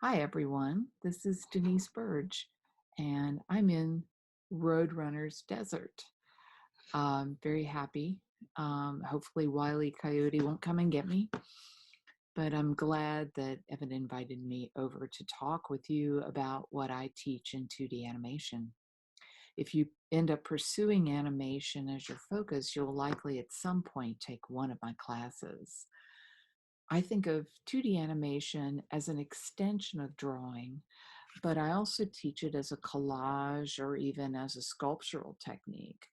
Hi, everyone. This is Denise Burge, and I'm in Roadrunner's Desert. Very happy. Hopefully, Wile E. Coyote won't come and get me, but I'm glad that Evan invited me over to talk with you about what I teach in 2D animation. If you end up pursuing animation as your focus, you'll likely at some point take one of my classes. I think of 2D animation as an extension of drawing, but I also teach it as a collage or even as a sculptural technique.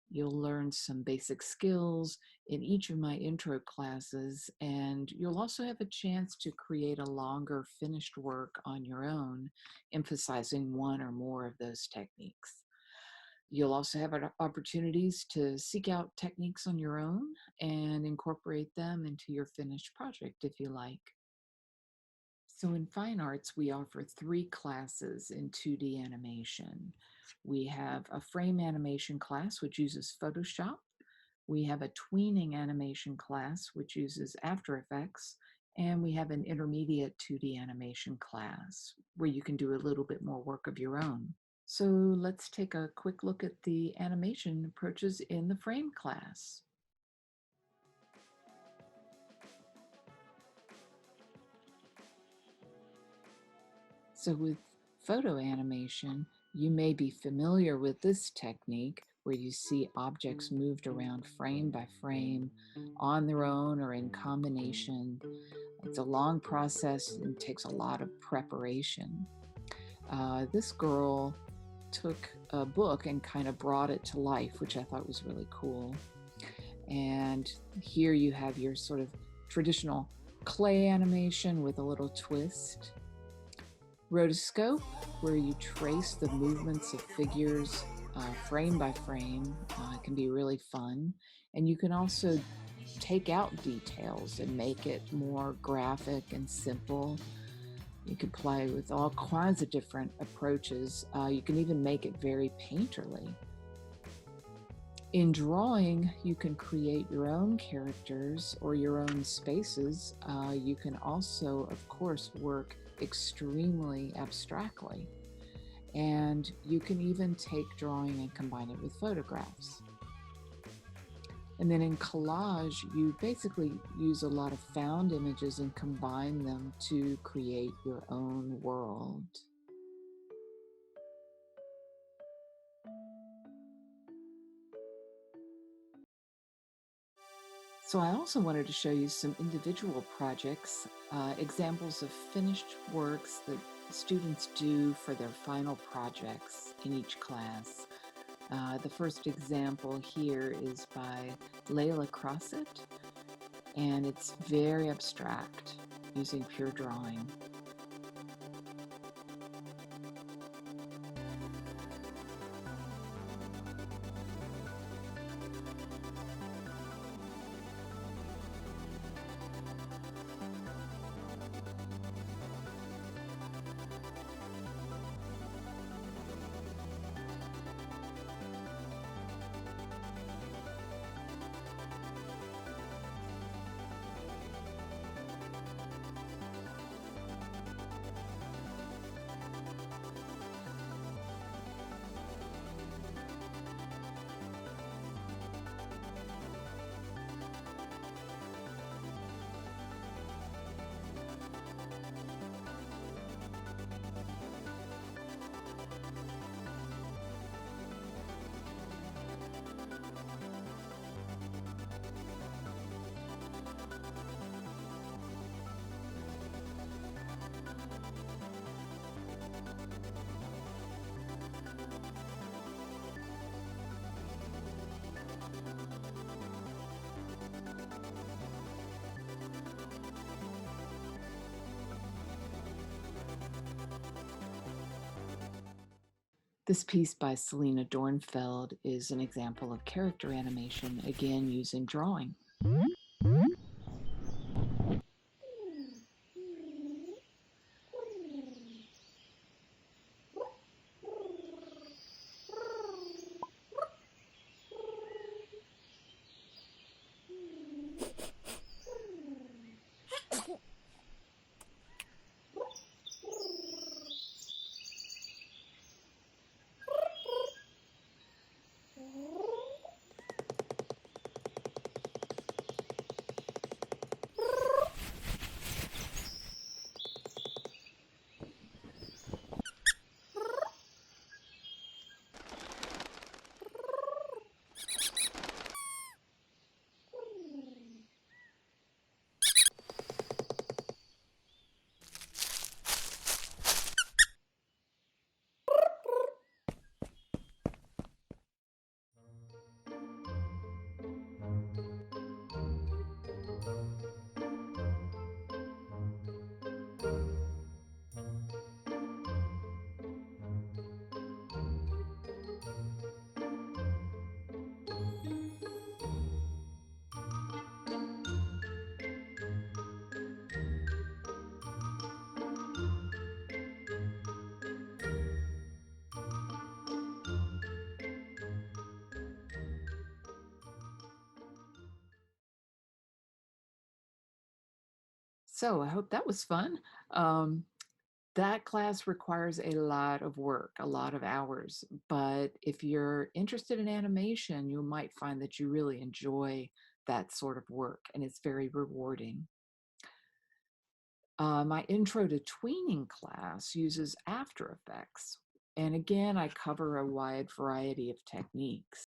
You'll learn some basic skills in each of my intro classes, and you'll also have a chance to create a longer finished work on your own, emphasizing one or more of those techniques. You'll also have opportunities to seek out techniques on your own and incorporate them into your finished project if you like. So in fine arts, we offer 3 classes in 2D animation. We have a frame animation class, which uses Photoshop. We have a tweening animation class, which uses After Effects. And we have an intermediate 2D animation class where you can do a little bit more work of your own. So let's take a quick look at the animation approaches in the frame class. So with photo animation, you may be familiar with this technique where you see objects moved around frame by frame on their own or in combination. It's a long process and takes a lot of preparation. This girl took a book and kind of brought it to life, which I thought was really cool. And here you have your sort of traditional clay animation with a little twist. Rotoscope, where you trace the movements of figures frame by frame, can be really fun. And you can also take out details and make it more graphic and simple. You can play with all kinds of different approaches. You can even make it very painterly. In drawing, you can create your own characters or your own spaces. You can also, of course, work extremely abstractly. And you can even take drawing and combine it with photographs. And then in collage, you basically use a lot of found images and combine them to create your own world. So I also wanted to show you some individual projects, examples of finished works that students do for their final projects in each class. The first example here is by Layla Crosset, and it's very abstract using pure drawing. This piece by Selena Dornfeld is an example of character animation, again using drawing. So I hope that was fun. Um, that class requires a lot of work, a lot of hours. But if you're interested in animation, you might find that you really enjoy that sort of work, and it's very rewarding. My intro to tweening class uses After Effects. And again, I cover a wide variety of techniques.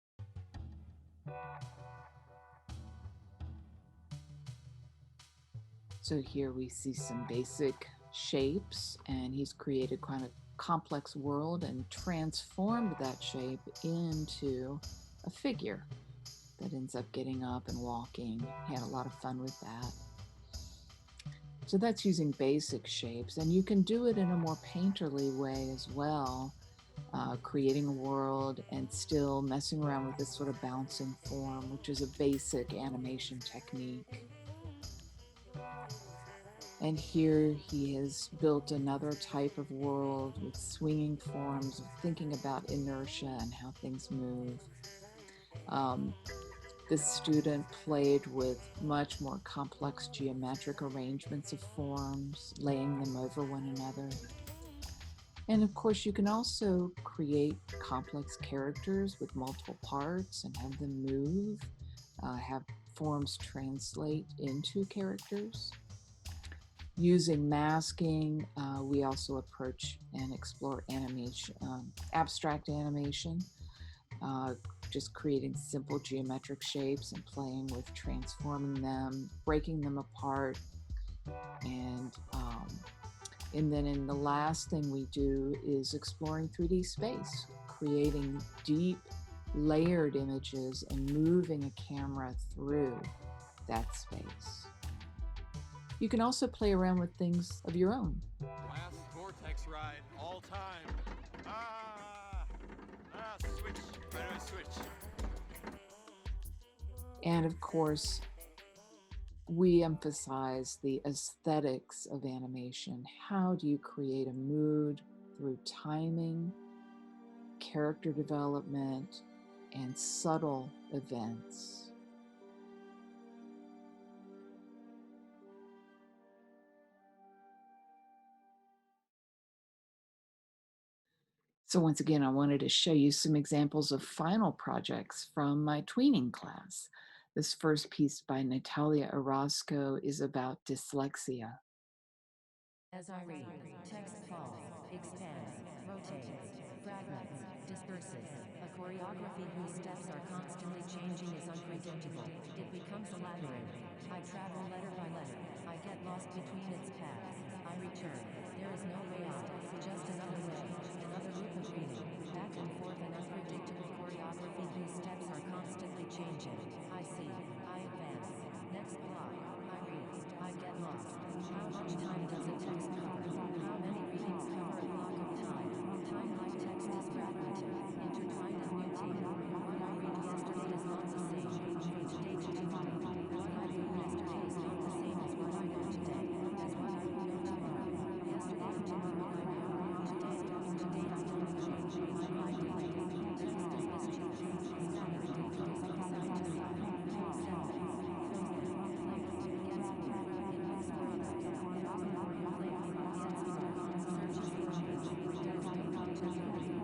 So here we see some basic shapes, and he's created quite a complex world and transformed that shape into a figure that ends up getting up and walking. He had a lot of fun with that. So that's using basic shapes, and you can do it in a more painterly way as well, creating a world and still messing around with this sort of bouncing form, which is a basic animation technique. And here he has built another type of world with swinging forms, thinking about inertia and how things move. Um, this student played with much more complex geometric arrangements of forms, laying them over one another. And of course, you can also create complex characters with multiple parts and have them move, have forms translate into characters. Using masking, we also approach and explore animation, abstract animation, just creating simple geometric shapes and playing with transforming them, breaking them apart, and then in the last thing we do is exploring 3D space, creating deep, layered images and moving a camera through that space. You can also play around with things of your own. Last vortex ride, all time. Switch. Where do I switch? And of course, we emphasize the aesthetics of animation. How do you create a mood through timing, character development, and subtle events? So once again, I wanted to show you some examples of final projects from my tweening class. This first piece by Natalia Orozco is about dyslexia. As I read, text falls, expands, rotates, fragments, disperses. A choreography whose steps are constantly changing is unpredictable. It becomes a labyrinth. I travel letter by letter. I get lost between its paths. I return. There is no way out. Just another way. Another loop of reading. Back and forth an unpredictable choreography whose steps are constantly changing. I see. I advance. Next block. I read. I get lost. How much time does a text cover? How many readings cover a block of time? Time like text is fragmented, intertwined and mutating. What I read yesterday is not the same from today to tomorrow. What I knew yesterday is not the same as what I know today, as what I will know tomorrow. Yesterday and tomorrow I know. Today I don't know. My mind delays. Text is mischievous. Static. From side to side. Send them. Throws them. Left. Gets me. It looks for others. It often replays. Gets more. Searches for others. Does don't come to me.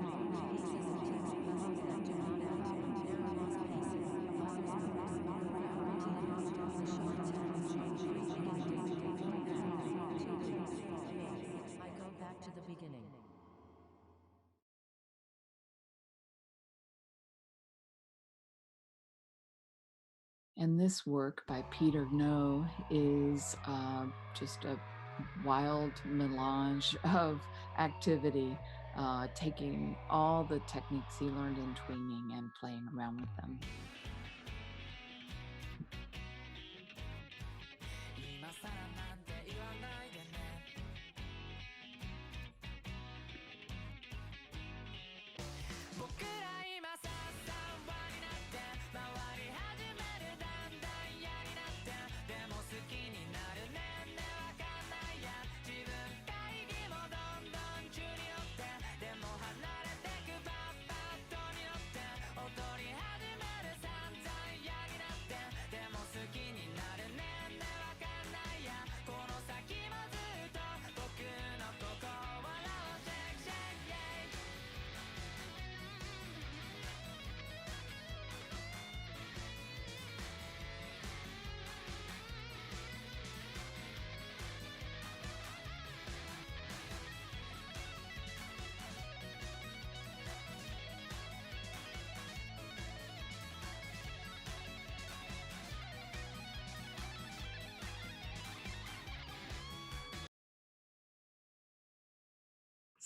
Pieces of text puzzles that do not end. There are lost pieces. Others moved. Priority lost on the short text. Free beginning. 4 paths. 2 loops. Maze. I go back to the beginning. And this work by Peter No is just a wild melange of activity, taking all the techniques he learned in tweening and playing around with them.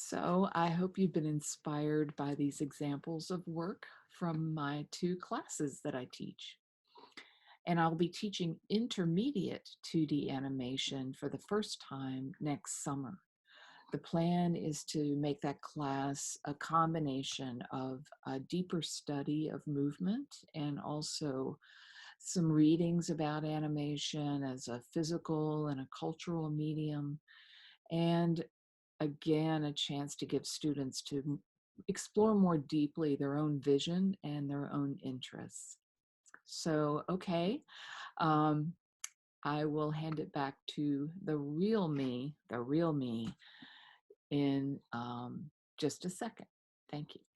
So I hope you've been inspired by these examples of work from my two classes that I teach. And I'll be teaching intermediate 2D animation for the first time next summer. The plan is to make that class a combination of a deeper study of movement and also some readings about animation as a physical and a cultural medium, and again, a chance to give students to explore more deeply their own vision and their own interests. So, okay, um, I will hand it back to the real me, in just a second. Thank you.